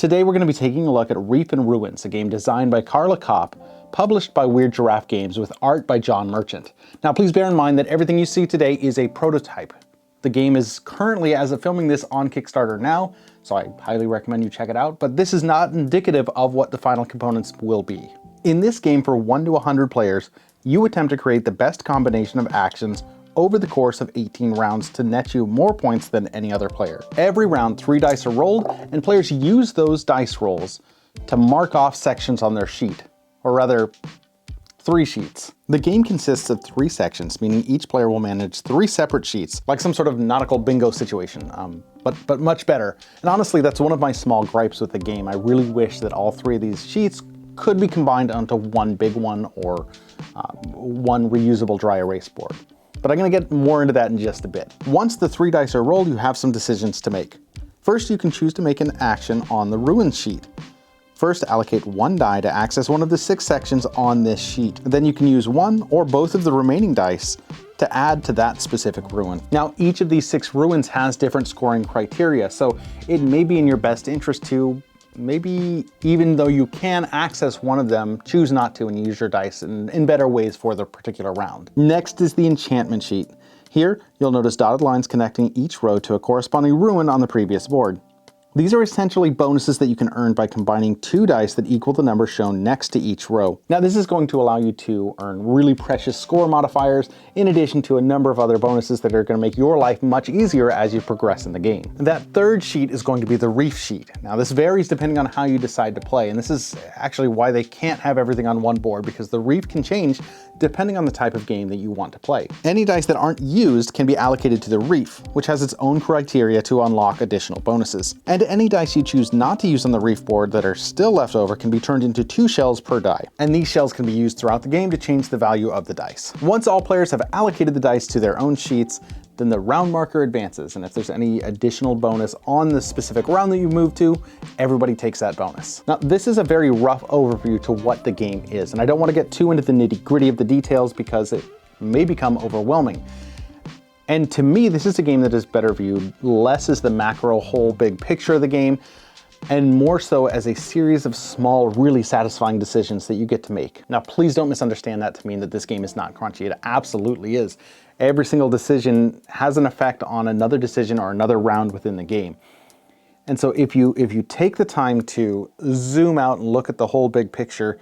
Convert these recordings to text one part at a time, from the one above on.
Today we're going to be taking a look at Reef Ruins, a game designed by Carla Kopp, published by Weird Giraffe Games with art by John Merchant. Now please bear in mind that everything you see today is a prototype. The game is currently, as of filming this, on Kickstarter now, so I highly recommend you check it out, but this is not indicative of what the final components will be. In this game, for 1 to 100 players, you attempt to create the best combination of actions over the course of 18 rounds to net you more points than any other player. Every round, 3 dice are rolled, and players use those dice rolls to mark off sections on their sheet, or rather, 3 sheets. The game consists of 3 sections, meaning each player will manage 3 separate sheets, like some sort of nautical bingo situation, but much better. And honestly, that's one of my small gripes with the game. I really wish that all 3 of these sheets could be combined onto one big one or one reusable dry erase board. But I'm going to get more into that in just a bit. Once the 3 dice are rolled, you have some decisions to make. First, you can choose to make an action on the ruins sheet. First, allocate 1 die to access one of the 6 sections on this sheet. Then you can use 1 or both of the remaining dice to add to that specific ruin. Now, each of these 6 ruins has different scoring criteria, so it may be in your best interest to, maybe even though you can access one of them, choose not to and use your dice in better ways for the particular round. Next is the enchantment sheet. Here, you'll notice dotted lines connecting each row to a corresponding ruin on the previous board. These are essentially bonuses that you can earn by combining 2 dice that equal the number shown next to each row. Now this is going to allow you to earn really precious score modifiers in addition to a number of other bonuses that are going to make your life much easier as you progress in the game. That 3rd sheet is going to be the reef sheet. Now this varies depending on how you decide to play, and this is actually why they can't have everything on one board, because the reef can change depending on the type of game that you want to play. Any dice that aren't used can be allocated to the reef, which has its own criteria to unlock additional bonuses. And any dice you choose not to use on the reef board that are still left over can be turned into 2 shells per die. And these shells can be used throughout the game to change the value of the dice. Once all players have allocated the dice to their own sheets, then the round marker advances, and if there's any additional bonus on the specific round that you move to, everybody takes that bonus. Now, this is a very rough overview to what the game is, and I don't want to get too into the nitty-gritty of the details because it may become overwhelming. And to me, this is a game that is better viewed less as the macro whole big picture of the game, and more so as a series of small, really satisfying decisions that you get to make. Now, please don't misunderstand that to mean that this game is not crunchy. It absolutely is. Every single decision has an effect on another decision or another round within the game. And so if you take the time to zoom out and look at the whole big picture,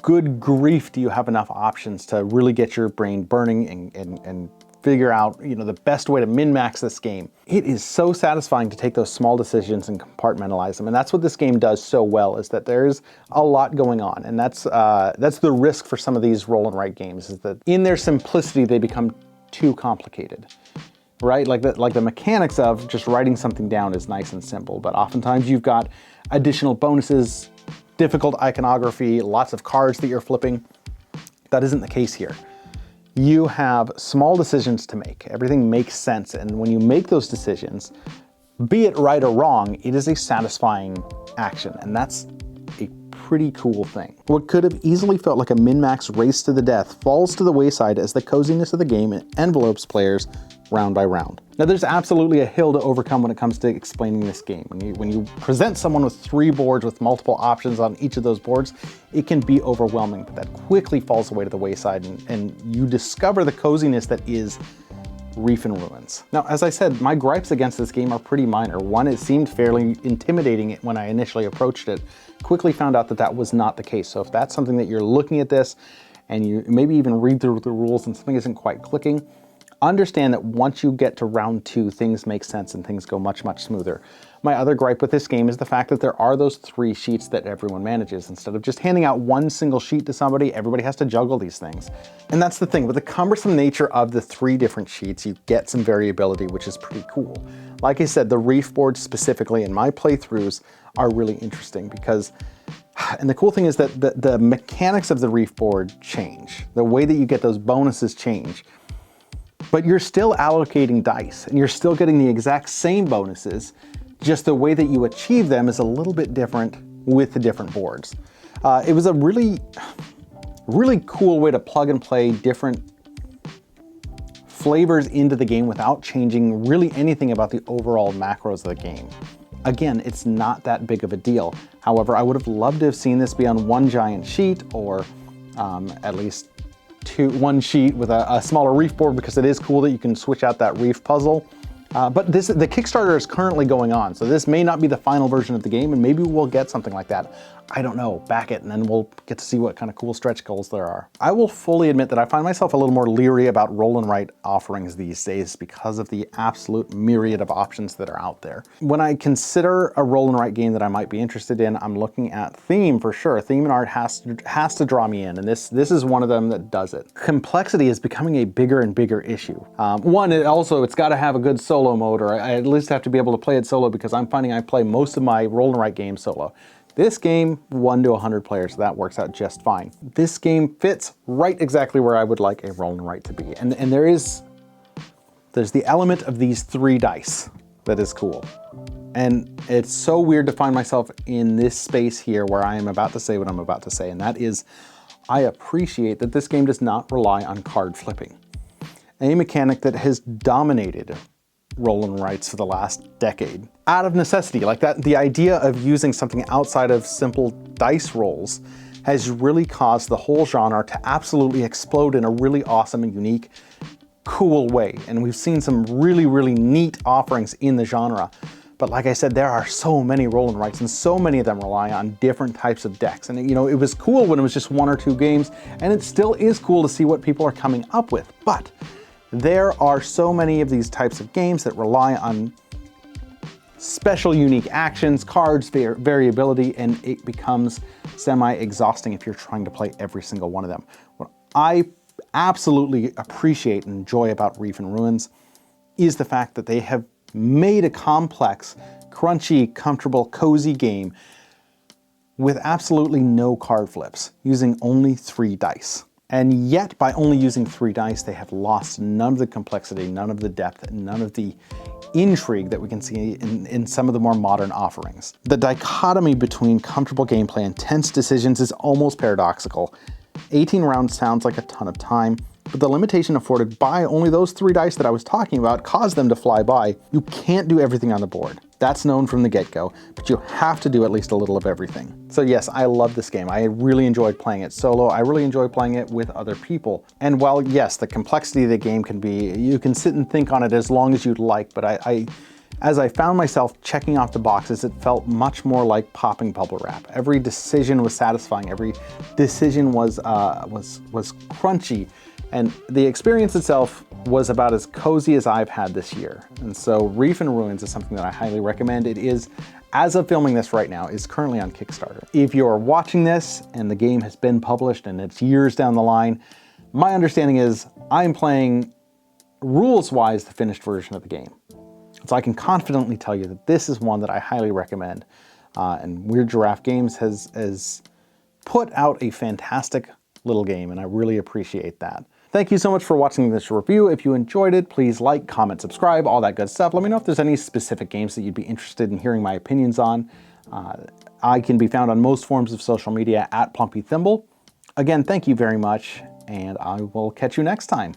good grief, do you have enough options to really get your brain burning and figure out, you know, the best way to min-max this game. It is so satisfying to take those small decisions and compartmentalize them, and that's what this game does so well, is that there's a lot going on, and that's the risk for some of these roll and write games, is that in their simplicity they become too complicated, right? Like the mechanics of just writing something down is nice and simple, but oftentimes you've got additional bonuses, difficult iconography, lots of cards that you're flipping. That isn't the case here. You have small decisions to make. Everything makes sense, and when you make those decisions, be it right or wrong, it is a satisfying action, and that's a pretty cool thing. What could have easily felt like a min-max race to the death falls to the wayside as the coziness of the game envelopes players round by round. Now, there's absolutely a hill to overcome when it comes to explaining this game. When you present someone with 3 boards with multiple options on each of those boards, it can be overwhelming, but that quickly falls away to the wayside, and you discover the coziness that is Reef Ruins. Now, as I said, my gripes against this game are pretty minor. One, it seemed fairly intimidating when I initially approached it. Quickly found out that that was not the case. So if that's something that you're looking at this and you maybe even read through the rules and something isn't quite clicking, understand that once you get to round 2, things make sense and things go much, much smoother. My other gripe with this game is the fact that there are those 3 sheets that everyone manages. Instead of just handing out one single sheet to somebody, everybody has to juggle these things. And that's the thing, with the cumbersome nature of the 3 different sheets, you get some variability, which is pretty cool. Like I said, the reef boards specifically in my playthroughs are really interesting because, and the cool thing is that the mechanics of the reef board change. The way that you get those bonuses change. But you're still allocating dice, and you're still getting the exact same bonuses, just the way that you achieve them is a little bit different with the different boards. It was a really cool way to plug and play different flavors into the game without changing really anything about the overall macros of the game. Again, it's not that big of a deal. However, I would have loved to have seen this be on one giant sheet, or at least one sheet with a smaller reef board, because it is cool that you can switch out that reef puzzle. But the Kickstarter is currently going on, so this may not be the final version of the game, and maybe we'll get something like that. I don't know, back it, and then we'll get to see what kind of cool stretch goals there are. I will fully admit that I find myself a little more leery about roll and write offerings these days because of the absolute myriad of options that are out there. When I consider a roll and write game that I might be interested in, I'm looking at theme for sure. Theme and art has to draw me in, and this is one of them that does it. Complexity is becoming a bigger and bigger issue. One, it's got to have a good solo mode, or I at least have to be able to play it solo, because I'm finding I play most of my roll and write games solo. This game, 1 to 100 players, so that works out just fine. This game fits right exactly where I would like a roll and write to be. And there's the element of these 3 dice that is cool. And it's so weird to find myself in this space here where I am about to say what I'm about to say, and that is, I appreciate that this game does not rely on card flipping, a mechanic that has dominated roll and writes for the last decade. Out of necessity, like that, the idea of using something outside of simple dice rolls has really caused the whole genre to absolutely explode in a really awesome and unique, cool way. And we've seen some really, really neat offerings in the genre. But like I said, there are so many roll and writes, and so many of them rely on different types of decks. And it was cool when it was just 1 or 2 games, and it still is cool to see what people are coming up with. But there are so many of these types of games that rely on special unique actions, cards, variability, and it becomes semi-exhausting if you're trying to play every single one of them. What I absolutely appreciate and enjoy about Reef Ruins is the fact that they have made a complex, crunchy, comfortable, cozy game with absolutely no card flips, using only 3 dice. And yet, by only using 3 dice, they have lost none of the complexity, none of the depth, and none of the intrigue that we can see in some of the more modern offerings. The dichotomy between comfortable gameplay and tense decisions is almost paradoxical. 18 rounds sounds like a ton of time, but the limitation afforded by only those 3 dice that I was talking about caused them to fly by. You can't do everything on the board. That's known from the get-go, but you have to do at least a little of everything. So yes, I love this game. I really enjoyed playing it solo. I really enjoy playing it with other people. And while yes, the complexity of the game can be, you can sit and think on it as long as you'd like, but as I found myself checking off the boxes, it felt much more like popping bubble wrap. Every decision was satisfying. Every decision was crunchy. And the experience itself was about as cozy as I've had this year. And so Reef Ruins is something that I highly recommend. It is, as of filming this right now, is currently on Kickstarter. If you're watching this and the game has been published and it's years down the line, my understanding is I'm playing rules-wise the finished version of the game. So I can confidently tell you that this is one that I highly recommend. And Weird Giraffe Games has put out a fantastic little game, and I really appreciate that. Thank you so much for watching this review. If you enjoyed it, please like, comment, subscribe, all that good stuff. Let me know if there's any specific games that you'd be interested in hearing my opinions on. I can be found on most forms of social media at Plumpy Thimble. Again, thank you very much, and I will catch you next time.